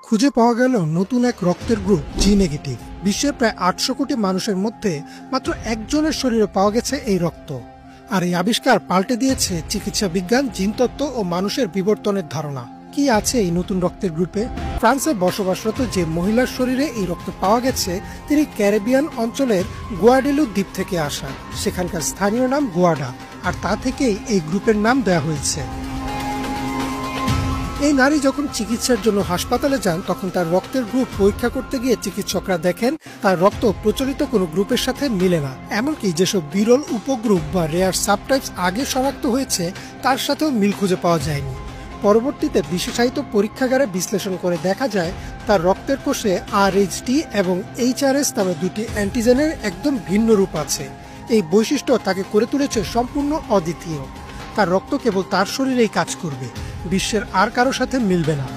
খুঁজে পাওয়া গেল নতুন এক রক্তের গ্রুপ জি নেগেটিভ। বিশ্বের প্রায় ৮০০ কোটি মানুষের মধ্যে মাত্র একজনের শরীরে পাওয়া গেছে এই রক্ত। আর এই আবিষ্কার পাল্টে দিয়েছে চিকিৎসা বিজ্ঞান, জিনতত্ত্ব ও মানুষের বিবর্তনের ধারণা। কি আছে এই নতুন রক্তের গ্রুপে? ফ্রান্সে বসবাসরত যে মহিলার শরীরে এই রক্ত পাওয়া গেছে তিনি ক্যারিবিয়ান অঞ্চলের গুয়াডেলু দ্বীপ থেকে আসা। সেখানকার স্থানীয় নাম গুয়াডা, আর তা থেকেই এই গ্রুপের নাম দেওয়া হয়েছে। এই নারী যখন চিকিৎসার জন্য হাসপাতালে যান তখন তার রক্তের গ্রুপ পরীক্ষা করতে গিয়ে চিকিৎসকরা দেখেন তার রক্ত প্রচলিত কোনো গ্রুপের সাথে মিলে না। এমনকি যেসব বিরল উপগ্রুপ বা রেয়ার সাবটাইপস আগে শনাক্ত হয়েছে তার সাথেও মিল খুঁজে পাওয়া যায়নি। পরবর্তীতে বিশেষায়িত পরীক্ষাগারে বিশ্লেষণ করে দেখা যায় তার রক্তের কোষে RH-T এবং HRS নামে দুটি অ্যান্টিজেনের একদম ভিন্ন রূপ আছে। এই বৈশিষ্ট্য তাকে করে তুলেছে সম্পূর্ণ অদ্বিতীয়। তার রক্ত কেবল তার শরীরেই কাজ করবে, বিশ্বের আর কারো সাথে মিলবে না।